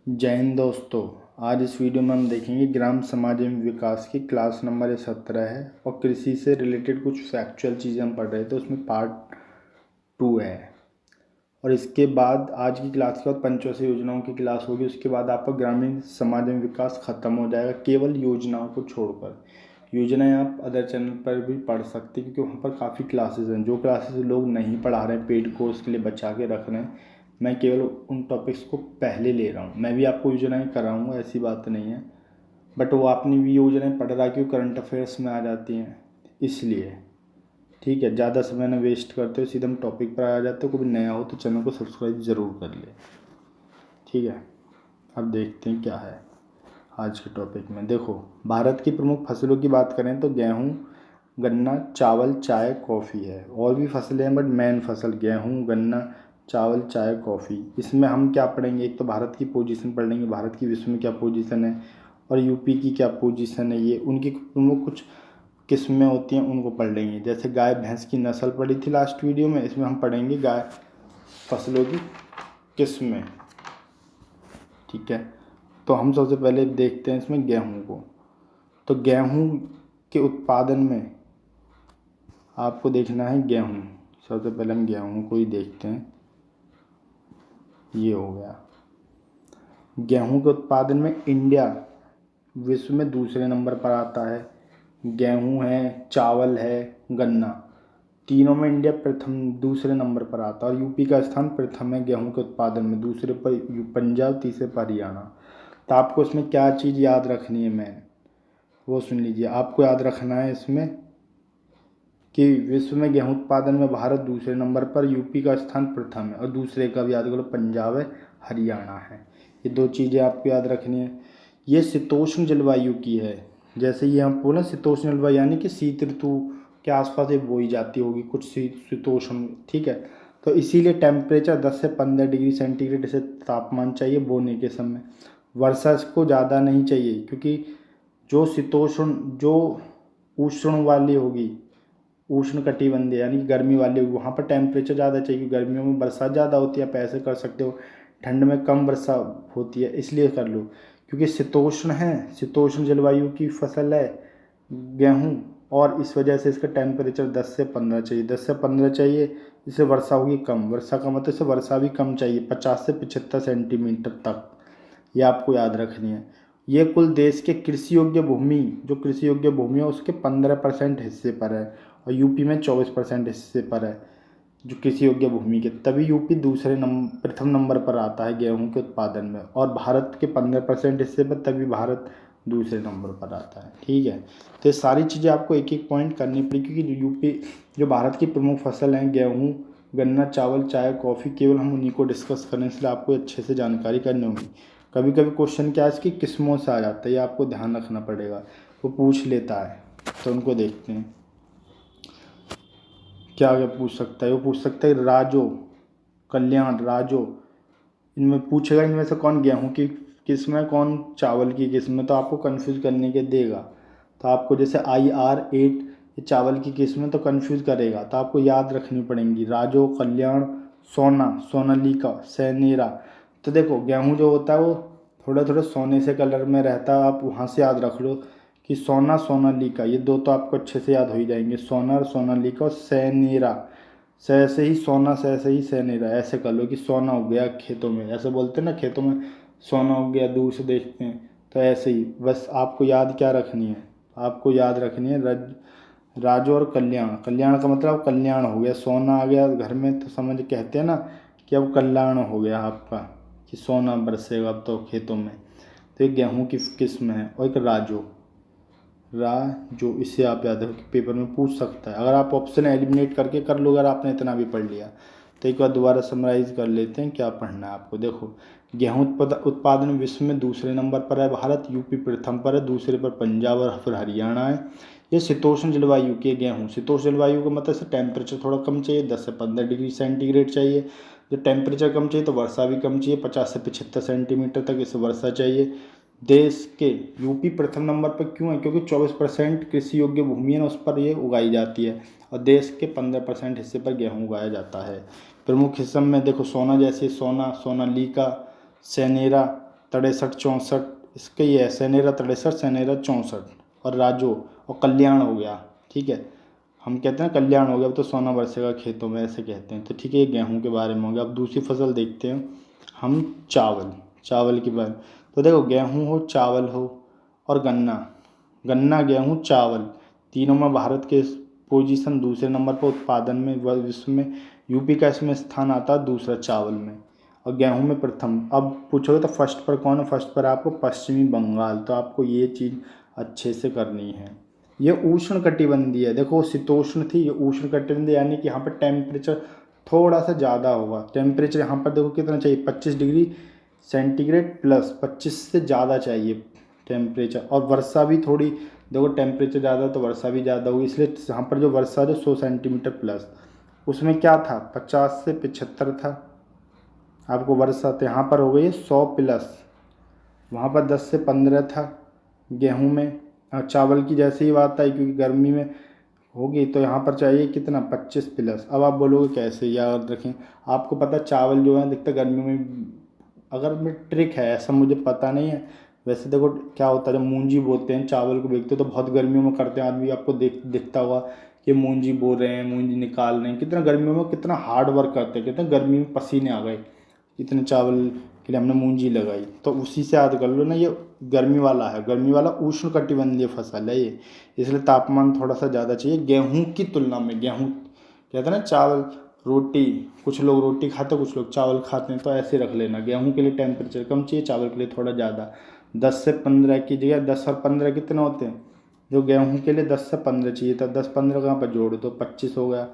जय हिंद दोस्तों। आज इस वीडियो में हम देखेंगे ग्राम समाज एवं विकास की क्लास नंबर 17 है और कृषि से रिलेटेड कुछ फैक्चुअल चीज़ें हम पढ़ रहे थे, उसमें पार्ट 2 है। और इसके बाद आज की क्लास के बाद पंचवर्षीय योजनाओं की क्लास होगी। उसके बाद आपका ग्रामीण समाज एवं विकास खत्म हो जाएगा, केवल योजनाओं को छोड़कर। योजनाएं आप अदर चैनल पर भी पढ़ सकते हैं, क्योंकि वहाँ पर काफ़ी क्लासेस हैं। जो क्लासेस लोग नहीं पढ़ा रहे हैं, पेड कोर्स के लिए बचा के रख रहे हैं, मैं केवल उन टॉपिक्स को पहले ले रहा हूँ। मैं भी आपको योजनाएं कराऊंगा, ऐसी बात नहीं है, बट वो आपने भी योजनाएं पढ़ रहा क्यों, करंट अफेयर्स में आ जाती हैं, इसलिए। ठीक है, ज़्यादा समय न वेस्ट करते हो, सीधे हम टॉपिक पर आ जाते हो। कोई नया हो तो चैनल को सब्सक्राइब ज़रूर कर ले। ठीक है, अब देखते हैं क्या है आज के टॉपिक में। देखो, भारत की प्रमुख फसलों की बात करें तो गेहूँ, गन्ना, चावल, चाय, कॉफ़ी है। और भी फसलें हैं, बट मेन फसल गेहूँ, गन्ना, चावल, चाय, कॉफ़ी। इसमें हम क्या पढ़ेंगे, एक तो भारत की पोजीशन पढ़ लेंगे, भारत की विश्व में क्या पोजीशन है, और यूपी की क्या पोजीशन है, ये उनकी प्रमुख कुछ किस्में होती हैं, उनको पढ़ लेंगे। जैसे गाय भैंस की नस्ल पढ़ी थी लास्ट वीडियो में, इसमें हम पढ़ेंगे गाय फसलों की किस्में। ठीक है, तो हम सबसे पहले देखते हैं इसमें गेहूँ को। तो गेहूँ के उत्पादन में आपको देखना है गेहूँ। सबसे पहले हम गेहूँ को ही देखते हैं। ये हो गया। गेहूँ के उत्पादन में इंडिया विश्व में दूसरे नंबर पर आता है। गेहूँ है, चावल है, गन्ना, तीनों में इंडिया दूसरे नंबर पर आता है। और यूपी का स्थान प्रथम है गेहूँ के उत्पादन में, दूसरे पर पंजाब, तीसरे पर हरियाणा। तो आपको इसमें क्या चीज़ याद रखनी है, मैन वो सुन लीजिए। आपको याद रखना है इसमें कि विश्व में गेहूं उत्पादन में भारत दूसरे नंबर पर, यूपी का स्थान प्रथम है, और दूसरे का भी याद करो, पंजाब है, हरियाणा है। ये दो चीज़ें आपको याद रखनी है। ये शीतोष्ण जलवायु की है। जैसे ये हम बोले शीतोष्ण जलवायु, यानी कि शीत ऋतु के आसपास ये बोई जाती होगी कुछ शीतोष्ण। ठीक है, तो इसीलिए टेम्परेचर 10 से 15 डिग्री सेंटीग्रेड से तापमान चाहिए बोने के समय। वर्षा इसको ज़्यादा नहीं चाहिए, क्योंकि जो शीतोष्ण, जो उष्ण वाली होगी, उष्ण कटिबंधीय यानी कि गर्मी वाली होगी, वहाँ पर टेम्परेचर ज़्यादा चाहिए। गर्मियों में बरसात ज़्यादा होती है, आप ऐसे कर सकते हो। ठंड में कम वर्षा होती है, इसलिए कर लो। क्योंकि शीतोष्ण है, शीतोष्ण जलवायु की फसल है गेहूँ, और इस वजह से इसका टेम्परेचर 10 से 15 चाहिए। 10 से 15 चाहिए, इससे वर्षा होगी कम। वर्षा का मतलब इससे वर्षा भी कम चाहिए, 50 से 75 सेंटीमीटर तक। ये आपको याद रखनी है। ये कुल देश के कृषि योग्य भूमि, जो कृषि योग्य भूमि है उसके 15% हिस्से पर है, और यूपी में 24% हिस्से पर है जो कृषि योग्य भूमि के। तभी यूपी प्रथम नंबर पर आता है गेहूं के उत्पादन में, और भारत के 15% हिस्से पर, तभी भारत दूसरे नंबर पर आता है। ठीक है, तो ये सारी चीज़ें आपको एक एक पॉइंट करनी पड़ी, क्योंकि यूपी जो भारत की प्रमुख फसल हैं गेहूँ, गन्ना, चावल, चाय, कॉफ़ी, केवल हम उन्हीं को डिस्कस करें, इसलिए आपको अच्छे से जानकारी करनी होगी। कभी कभी क्वेश्चन क्या है, इसकी किस्मों से आ जाता है, ये आपको ध्यान रखना पड़ेगा, वो पूछ लेता है। तो उनको देखते हैं क्या आगे पूछ सकता है। वो पूछ सकता है राजो, कल्याण, राजो, इनमें पूछेगा इनमें से कौन गेहूं की किस्म है, कौन चावल की किस्म है, तो आपको कंफ्यूज करने के देगा। तो आपको जैसे IR8 ये चावल की किस्म है, तो कंफ्यूज करेगा, तो आपको याद रखनी पड़ेंगी राजो, कल्याण, सोना, सोनालिका, सैनेरा। तो देखो, गेहूं जो होता है वो थोड़ा थोड़ा सोने से कलर में रहता है, आप वहाँ से याद रख लो कि सोना, सोनालिका, ये दो तो आपको अच्छे से याद हो ही जाएंगे। सोना और सोनालिका, और सैनेरा, से से ही सोना, से ही सैनेरा। ऐसे कर लो कि सोना हो गया खेतों में, ऐसे बोलते हैं ना, खेतों में सोना हो गया, दूर से देखते हैं, तो ऐसे ही। बस आपको याद क्या रखनी है, आपको याद रखनी है राजू और कल्याण। कल्याण का मतलब कल्याण हो गया, सोना आ गया घर में तो समझ, कहते हैं ना कि अब कल्याण हो गया आपका, कि सोना बरसेगा अब तो खेतों में। तो एक गेहूँ की किस्म है, और एक राजू, जो इसे आप याद रखो कि पेपर में पूछ सकता है। अगर आप ऑप्शन एलिमिनेट करके कर लो, अगर आपने इतना भी पढ़ लिया, तो एक बार दोबारा समराइज कर लेते हैं क्या पढ़ना है आपको। देखो, गेहूं उत्पादन विश्व में दूसरे नंबर पर है भारत, यूपी प्रथम पर है, दूसरे पर पंजाब और फिर हरियाणा है। ये शीतोष्ण जलवायु के गेहूँ, शीतोष्ण जलवायु का मतलब से टेम्परेचर थोड़ा कम चाहिए, 10 से 15 डिग्री सेंटीग्रेड चाहिए। जब टेम्परेचर कम चाहिए तो वर्षा भी कम चाहिए, 50 से 75 सेंटीमीटर तक इसे वर्षा चाहिए। देश के यूपी प्रथम नंबर पर क्यों है, क्योंकि 24% कृषि योग्य भूमि है ना, उस पर ये उगाई जाती है, और देश के 15% हिस्से पर गेहूं उगाया जाता है। प्रमुख किस्म में देखो, सोना जैसे सोना, सोनालिका, सैनेरा, 63 64, इसका ये है सनेरा 63 सनेरा 64, और राजो और कल्याण हो गया। ठीक है, हम कहते हैं कल्याण हो गया, अब तो सोना बरसेगा खेतों में ऐसे कहते हैं। तो ठीक है, ये गेहूं के बारे में हो गया। अब दूसरी फसल देखते हैं हम, चावल। चावल के बारे में तो देखो, गेहूं हो, चावल हो और गन्ना, गन्ना गेहूं चावल, तीनों में भारत के पोजीशन दूसरे नंबर पर उत्पादन में विश्व में। यूपी का इसमें स्थान आता है दूसरा चावल में, और गेहूं में प्रथम। अब पूछोगे तो फर्स्ट पर कौन है, फर्स्ट पर आपको पश्चिमी बंगाल। तो आपको ये चीज़ अच्छे से करनी है। ये उष्ण कटिबंधीय है, देखो शीतोष्ण थी, ये उष्ण कटिबंधीय, यानी कि यहाँ पर टेम्परेचर थोड़ा सा ज़्यादा होगा। टेम्परेचर यहाँ पर देखो कितना चाहिए, 25 डिग्री सेंटीग्रेड प्लस, 25 से ज़्यादा चाहिए टेम्परेचर। और वर्षा भी थोड़ी, देखो टेम्परेचर ज़्यादा तो वर्षा भी ज़्यादा होगी, इसलिए यहाँ पर जो वर्षा जो 100 सेंटीमीटर प्लस, उसमें क्या था 50 से 75 था आपको वर्षा, तो यहाँ पर हो गई 100 प्लस। वहाँ पर 10 से 15 था गेहूं में। चावल की जैसे ही बात आई, क्योंकि गर्मी में होगी, तो यहाँ पर चाहिए कितना 25 प्लस। अब आप बोलोगे कैसे, याद रखें, आपको पता चावल जो है दिखता गर्मी में, अगर में ट्रिक है ऐसा मुझे पता नहीं है। वैसे देखो क्या होता है, जब मूंजी बोते हैं चावल को बेचते हो तो बहुत गर्मियों में करते हैं आदमी, आपको दिखता होगा कि मूंजी बो रहे हैं, मूंजी निकाल रहे हैं, कितना गर्मियों में कितना हार्ड वर्क करते हैं, कितना गर्मी में पसीने आ गए, इतने चावल के लिए हमने मूंजी लगाई। तो उसी से याद कर लो ना, ये गर्मी वाला है, गर्मी वाला उष्ण कटिबंधीय फसल है ये, इसलिए तापमान थोड़ा सा ज़्यादा चाहिए गेहूं की तुलना में। गेहूं कहते हैं ना चावल रोटी, कुछ लोग रोटी खाते हैं कुछ लोग चावल खाते हैं, तो ऐसे रख लेना, गेहूं के लिए टेम्परेचर कम चाहिए, चावल के लिए थोड़ा ज़्यादा। 10 से 15 की जगह 10 और 15 कितने होते हैं, जो गेहूं के लिए 10 से 15 चाहिए था, 10 15 कहाँ पर जोड़ दो 25 हो गया।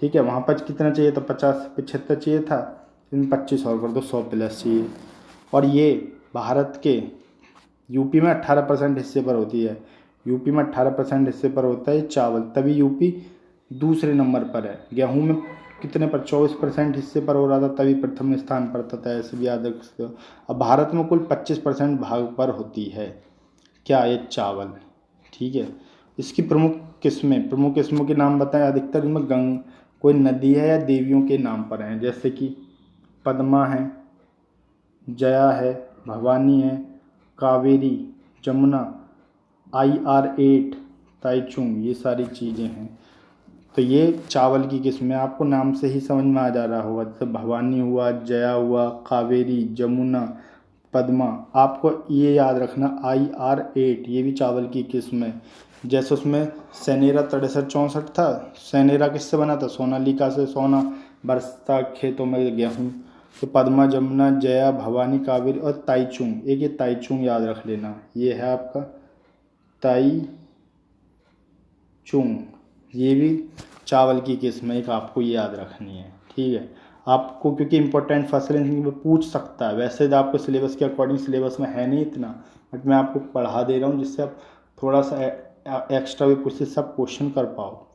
ठीक है, वहाँ पर कितना चाहिए था 50 से 75 चाहिए था, इन 25 और कर दो 100 प्लस चाहिए। और ये भारत के यूपी में 18% हिस्से पर होती है, यूपी में 18% हिस्से पर होता है चावल, तभी यूपी दूसरे नंबर पर है। गेहूं में कितने पर 24% हिस्से पर हो रहा था, तभी प्रथम स्थान पर था, ऐसे भी याद रख सकते हो। अब भारत में कुल 25% भाग पर होती है क्या, ये चावल। ठीक है, इसकी प्रमुख किस्मों के नाम बताएं। अधिकतर इनमें कोई नदी है या देवियों के नाम पर हैं, जैसे कि पद्मा है, जया है, भवानी है, कावेरी, जमुना, IR8, ताइचुंग, ये सारी चीज़ें हैं। तो ये चावल की किस्में आपको नाम से ही समझ में आ जा रहा होगा, जैसे भवानी हुआ, जया हुआ, कावेरी, जमुना, पद्मा। आपको ये याद रखना IR8 ये भी चावल की किस्म है। जैसे उसमें सनेरा 63 64 था, सनेरा किससे बना था, सोनालिका से, सोना बरसता खेतों में गेहूँ। तो पद्मा, जमुना, जया, भवानी, कावेरी और ताइचुंग, एक ये ताइचुंग याद रख लेना, ये है आपका ताइचुंग, ये भी चावल की किस्म है, एक आपको ये याद रखनी है। ठीक है, आपको क्योंकि इंपॉर्टेंट फसलें में पूछ सकता है, वैसे तो आपको सिलेबस के अकॉर्डिंग सिलेबस में है नहीं इतना, बट मैं आपको पढ़ा दे रहा हूँ जिससे आप थोड़ा सा एक्स्ट्रा भी कुछ से आप क्वेश्चन कर पाओ।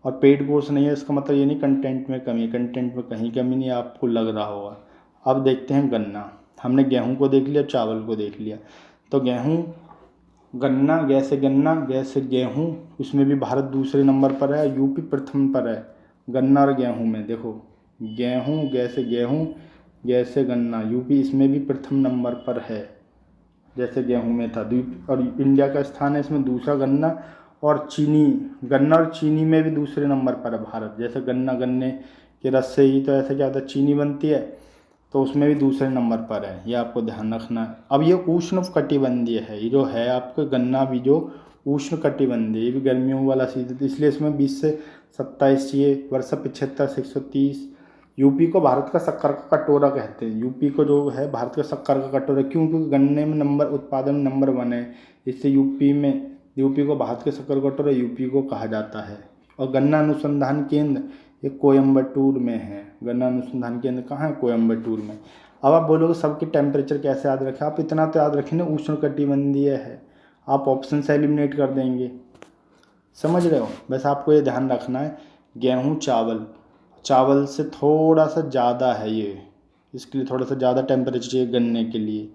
और पेड कोर्स नहीं है इसका मतलब ये नहीं कंटेंट में कमी है, कंटेंट में कहीं कमी नहीं आपको लग रहा होगा। अब देखते हैं गन्ना, हमने गेहूं को देख लिया, चावल को देख लिया, तो गेहूं गन्ना, गैसे गेहूं, उसमें भी भारत दूसरे नंबर पर है, यूपी प्रथम पर है। गन्ना और गेहूं में देखो, गेहूं गैसे गन्ना, यूपी इसमें भी प्रथम नंबर पर है, जैसे गेहूं में था। और इंडिया का स्थान है इसमें दूसरा। गन्ना और चीनी में भी दूसरे नंबर पर है भारत, जैसे गन्ने के रस से ही तो ऐसे क्या होता है चीनी बनती है, तो उसमें भी दूसरे नंबर पर है, ये आपको ध्यान रखना है। अब ये उष्ण कटिबंधीय है, ये जो है आपका गन्ना भी जो उष्ण कटिबंधीय, ये भी गर्मियों वाला सीजन, तो इसलिए इसमें 20 से 27 चाहिए, वर्षा 75 से 130। यूपी को भारत का शक्कर का कटोरा कहते हैं, यूपी को जो है भारत का शक्कर का कटोरा, क्यों, क्योंकि गन्ने में उत्पादन में नंबर 1 है, इससे यूपी को भारत के शक्कर कटोरा यूपी को कहा जाता है। और गन्ना अनुसंधान केंद्र ये कोयम्बटूर में है, गन्ना अनुसंधान केंद्र कहाँ है, कोयम्बटूर में। अब आप बोलोगे सबके टेम्परेचर कैसे याद रखें, आप इतना तो याद रखें ना, उष्ण कटिबंधीय है, आप ऑप्शन से एलिमिनेट कर देंगे, समझ रहे हो। बस आपको ये ध्यान रखना है, गेहूँ चावल से थोड़ा सा ज़्यादा है ये, इसके लिए थोड़ा सा ज़्यादा टेम्परेचर चाहिए गन्ने के लिए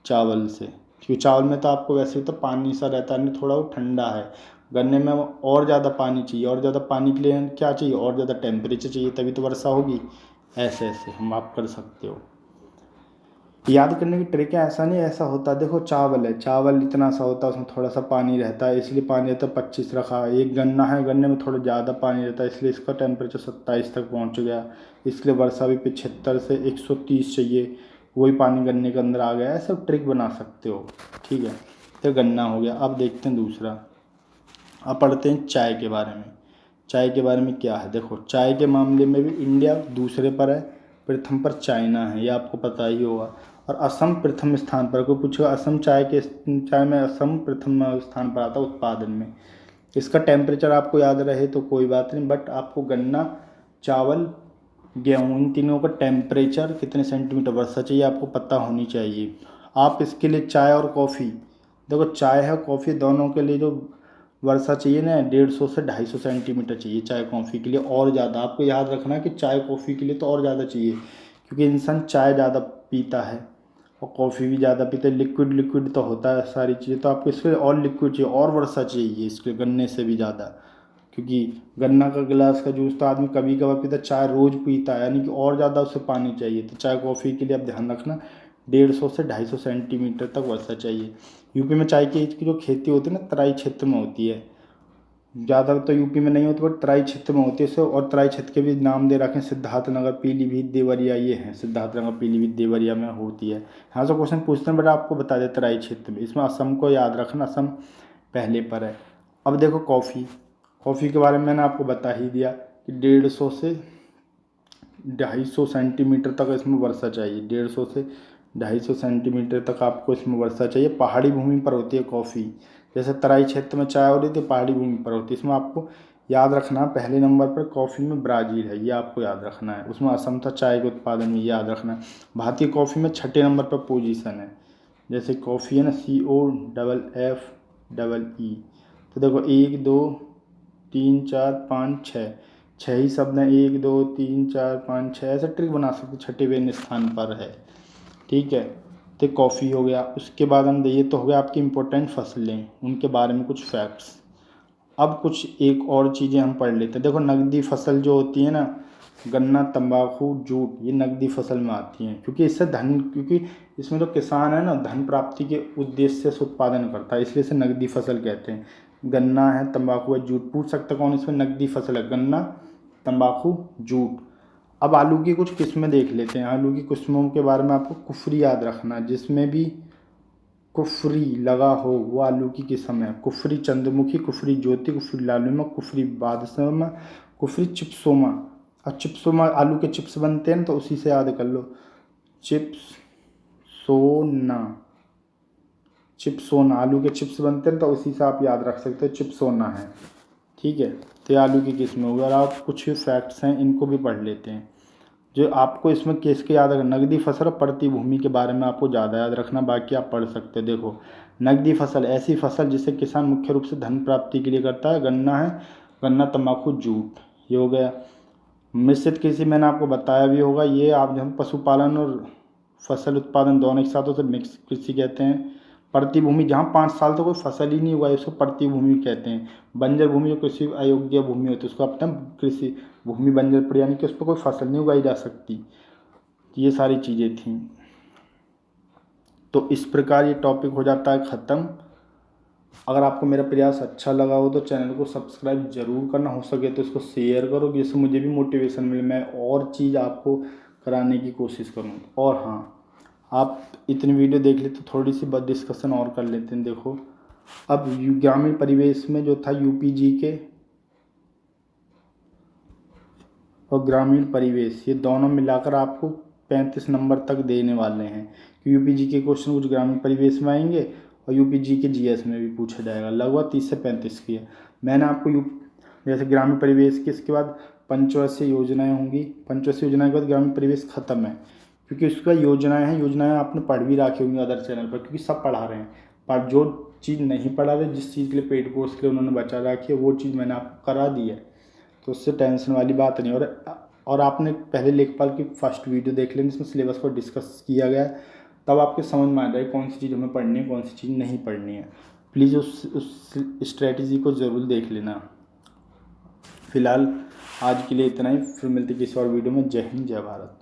चावल से, क्योंकि चावल में तो आपको वैसे तो पानी सा रहता है, नहीं थोड़ा वो ठंडा है, गन्ने में और ज़्यादा पानी चाहिए, और ज़्यादा पानी के लिए क्या चाहिए, और ज़्यादा टेम्परेचर चाहिए, तभी तो वर्षा होगी। ऐसे ऐसे हम आप कर सकते हो। याद करने की ट्रिक है, ऐसा नहीं ऐसा होता। देखो चावल है, चावल इतना सा होता है, उसमें थोड़ा सा पानी रहता है, इसलिए पानी रहता है 25 रखा। एक गन्ना है, गन्ने में थोड़ा ज़्यादा पानी रहता है, इसलिए इसका टेम्परेचर 27 तक पहुंच गया। इसलिए वर्षा भी 75 से 130 चाहिए, वही पानी गन्ने के अंदर आ गया। ऐसा ट्रिक बना सकते हो, ठीक है। तो गन्ना हो गया। अब देखते हैं दूसरा। अब पढ़ते हैं चाय के बारे में। चाय के बारे में क्या है, देखो चाय के मामले में भी इंडिया दूसरे पर है, प्रथम पर चाइना है, ये आपको पता ही होगा। और असम प्रथम स्थान पर। कोई पूछेगा असम चाय में असम प्रथम स्थान पर आता है उत्पादन में। इसका टेम्परेचर आपको याद रहे तो कोई बात नहीं, बट आपको गन्ना, चावल, गेहूँ, इन तीनों का टेम्परेचर कितने सेंटीमीटर वर्षा चाहिए आपको पता होनी चाहिए। आप इसके लिए चाय और कॉफ़ी, देखो चाय है कॉफ़ी दोनों के लिए जो वर्षा चाहिए ना 150 से 250 सेंटीमीटर चाहिए चाय कॉफ़ी के लिए। और ज़्यादा आपको याद रखना है कि चाय कॉफ़ी के लिए तो और ज़्यादा चाहिए, क्योंकि इंसान चाय ज़्यादा पीता है और कॉफ़ी भी ज़्यादा पीते हैं। लिक्विड लिक्विड तो होता है सारी चीज़ें, तो आपको इसके और लिक्विड चाहिए और वर्षा चाहिए इसके गन्ने से भी ज़्यादा। क्योंकि गन्ना का गिलास का जूस तो आदमी कभी कभार पीता, चाय रोज़ पीता है, यानी कि और ज़्यादा उसे पानी चाहिए। तो चाय कॉफ़ी के लिए आप ध्यान रखना 150 से 250 सेंटीमीटर तक वर्षा चाहिए। यूपी में चाय की जो खेती होती है ना तराई क्षेत्र में होती है, ज़्यादा तो यूपी में नहीं होती, बट तराई क्षेत्र में होती है सो। और तराई क्षेत्र के भी नाम दे रखे हैं, सिद्धार्थनगर, पीलीभीत, देवरिया, ये हैं सिद्धार्थनगर, पीलीभीत, देवरिया में होती है। हाँ सो क्वेश्चन पूछते हैं, बट आपको बता दें तराई क्षेत्र में। इसमें असम को याद रखना, असम पहले पर है। अब देखो कॉफ़ी, कॉफ़ी के बारे में मैंने आपको बता ही दिया कि 150 से 250 सेंटीमीटर तक इसमें वर्षा चाहिए। 150 से 250 सेंटीमीटर तक आपको इसमें वर्षा चाहिए। पहाड़ी भूमि पर होती है कॉफ़ी, जैसे तराई क्षेत्र में चाय हो रही थी, पहाड़ी भूमि पर होती है। इसमें आपको याद रखना पहले नंबर पर कॉफ़ी में ब्राज़ील है, ये आपको याद रखना है। उसमें असम था चाय के उत्पादन में, याद रखना है। भारतीय कॉफ़ी में छठे नंबर पर पोजीशन है। जैसे कॉफ़ी है ना COFFEE। तो देखो 1 2 3 4 5 6, छः ही शब्द हैं। 1 2 3 4 5 6, ऐसे ट्रिक बना सकते, छठेवें स्थान पर है, ठीक है। तो कॉफ़ी हो गया। उसके बाद हम ये तो हो गया आपकी इम्पोर्टेंट फसलें, उनके बारे में कुछ फैक्ट्स। अब कुछ एक और चीज़ें हम पढ़ लेते हैं। देखो नकदी फसल जो होती है ना, गन्ना, तंबाकू, जूट, ये नकदी फसल में आती हैं, क्योंकि इससे धन, क्योंकि इसमें जो किसान है ना धन प्राप्ति के उद्देश्य से उत्पादन करता है, इसलिए इसे नकदी फसल कहते हैं। गन्ना है, तंबाकू है, जूट। पूछ सकता कौन इसमें नकदी फसल है, गन्ना, तंबाकू, जूट। अब आलू की कुछ किस्में देख लेते हैं। आलू की किस्मों के बारे में आपको कुफरी याद रखना है, जिसमें भी कुफरी लगा हो वो आलू की किस्म है। कुफरी चंद्रमुखी, कुफरी ज्योति, कुफरी लालिमा, कुफरी बादशाह, कुफरी चिप्सोमा। और चिप्सोमा आलू के चिप्स बनते हैं तो उसी से याद कर लो, चिप्स सोना, चिप्सोना आलू के चिप्स बनते हैं तो उसी से आप याद रख सकते हो, चिप्सोना है, ठीक है। तो ये आलू की किस्म होगी। और आप कुछ फैक्ट्स हैं इनको भी पढ़ लेते हैं जो आपको इसमें केस के याद रखना। नकदी फसल और पड़ती भूमि के बारे में आपको ज़्यादा याद रखना, बाकी आप पढ़ सकते हो। देखो नकदी फसल ऐसी फसल जिसे किसान मुख्य रूप से धन प्राप्ति के लिए करता है। गन्ना है, गन्ना, तंबाकू, जूट, ये हो गया। मिश्रित कृषि मैंने आपको बताया भी होगा, ये आप जब पशुपालन और फसल उत्पादन दोनों एक साथ हो तो मिक्स कृषि कहते हैं। पड़ती भूमि जहाँ 5 साल तो कोई फसल ही नहीं हुआ है उसको पड़ती भूमि कहते हैं। बंजर भूमि जो कृषि अयोग्य भूमि होती है उसको अपने कृषि भूमि बंजर पड़, यानी कि उस पर कोई फसल नहीं उगाई जा सकती। ये सारी चीज़ें थी। तो इस प्रकार ये टॉपिक हो जाता है ख़त्म। अगर आपको मेरा प्रयास अच्छा लगा हो तो चैनल को सब्सक्राइब जरूर करना, हो सके तो इसको शेयर करो, जिससे मुझे भी मोटिवेशन मिले, मैं और चीज़ आपको कराने की कोशिश करूँ। और हाँ, आप इतनी वीडियो देख ले तो थोड़ी सी बात डिस्कशन और कर लेते हैं। देखो अब ग्रामीण परिवेश में जो था UPG के और ग्रामीण परिवेश, ये दोनों मिलाकर आपको 35 नंबर तक देने वाले हैं। UPG के क्वेश्चन कुछ ग्रामीण परिवेश में आएंगे और UPG के GS में भी पूछा जाएगा, लगभग 30 से 35 की है। मैंने आपको जैसे ग्रामीण परिवेश के, इसके बाद पंचवर्षीय योजनाएं होंगी। पंचवर्षीय योजना के बाद ग्रामीण परिवेश खत्म है, क्योंकि उसका योजनाएं हैं। योजनाएं आपने पढ़ भी रखी होंगी अदर चैनल पर, क्योंकि सब पढ़ा रहे हैं। पर जो चीज़ नहीं पढ़ा रहे, जिस चीज़ के लिए पेड कोर्स के लिए उन्होंने बचा रखी है, वो चीज़ मैंने आपको करा दी है, तो उससे टेंशन वाली बात नहीं। और आपने पहले लेखपाल की फर्स्ट वीडियो देख लेनी, इसमें सिलेबस को डिस्कस किया गया है, तब आपके समझ में आ जाए कौन सी चीज़ हमें पढ़नी है, कौन सी चीज़ नहीं पढ़नी है। प्लीज़ उस स्ट्रेटजी को ज़रूर देख लेना। फिलहाल आज के लिए इतना ही, फिर मिलते किसी और वीडियो में। जय हिंद, जय भारत।